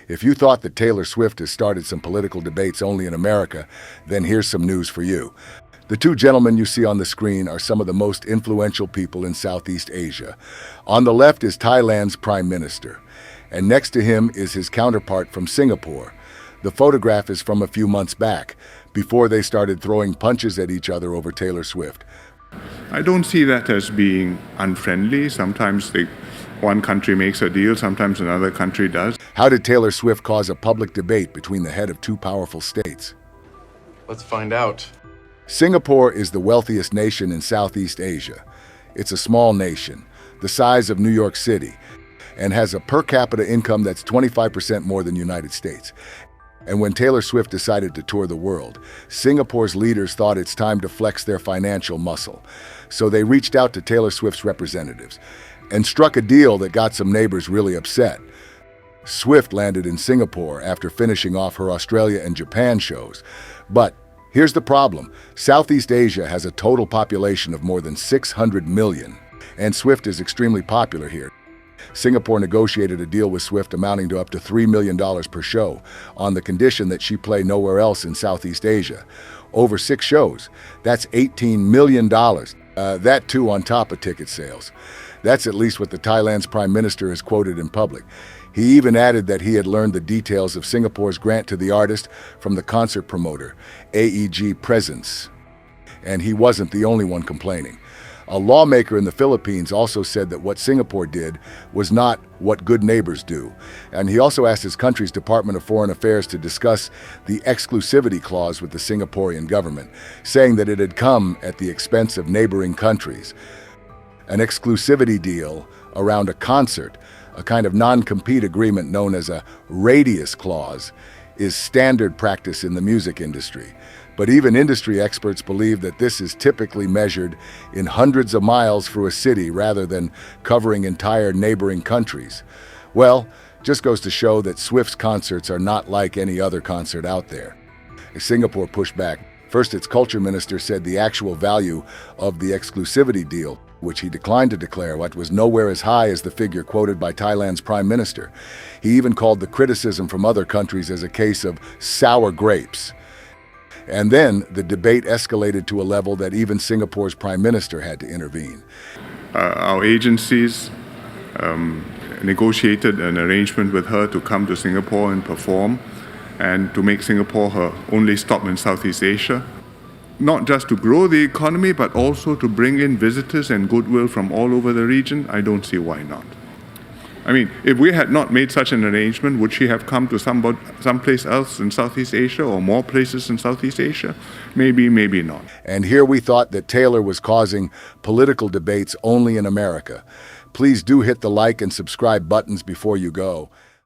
If you thought that Taylor Swift has started some political debates only in America, then here's some news for you. The two gentlemen you see on the screen are some of the most influential people in Southeast Asia. On the left is Thailand's Prime Minister, and next to him is his counterpart from Singapore. The photograph is from a few months back, before they started throwing punches at each other over Taylor Swift. I don't see that as being unfriendly. Sometimes one country makes a deal, sometimes another country does. How did Taylor Swift cause a public debate between the head of two powerful states? Let's find out. Singapore is the wealthiest nation in Southeast Asia. It's a small nation, the size of New York City, and has a per capita income that's 25% more than the United States. And when Taylor Swift decided to tour the world, Singapore's leaders thought it's time to flex their financial muscle. So they reached out to Taylor Swift's representatives and struck a deal that got some neighbors really upset. Swift landed in Singapore after finishing off her Australia and Japan shows. But here's the problem. Southeast Asia has a total population of more than 600 million, and Swift is extremely popular here. Singapore negotiated a deal with Swift amounting to up to $3 million per show on the condition that she play nowhere else in Southeast Asia. Over 6 shows, that's $18 million. That too on top of ticket sales. That's at least what the Thailand's Prime Minister has quoted in public. He even added that he had learned the details of Singapore's grant to the artist from the concert promoter, AEG Presence. And he wasn't the only one complaining. A lawmaker in the Philippines also said that what Singapore did was not what good neighbors do. And he also asked his country's Department of Foreign Affairs to discuss the exclusivity clause with the Singaporean government, saying that it had come at the expense of neighboring countries. An exclusivity deal around a concert, a kind of non-compete agreement known as a radius clause, is standard practice in the music industry. But even industry experts believe that this is typically measured in hundreds of miles through a city rather than covering entire neighboring countries. Well, just goes to show that Swift's concerts are not like any other concert out there. Singapore pushed back. First, its culture minister said the actual value of the exclusivity deal, which he declined to declare, was nowhere as high as the figure quoted by Thailand's Prime Minister. He even called the criticism from other countries as a case of sour grapes. And then the debate escalated to a level that even Singapore's Prime Minister had to intervene. Our agencies negotiated an arrangement with her to come to Singapore and perform, and to make Singapore her only stop in Southeast Asia. Not just to grow the economy, but also to bring in visitors and goodwill from all over the region. I don't see why not. I mean, if we had not made such an arrangement, would she have come to someplace else in Southeast Asia or more places in Southeast Asia? Maybe, maybe not. And here we thought that Taylor was causing political debates only in America. Please do hit the like and subscribe buttons before you go.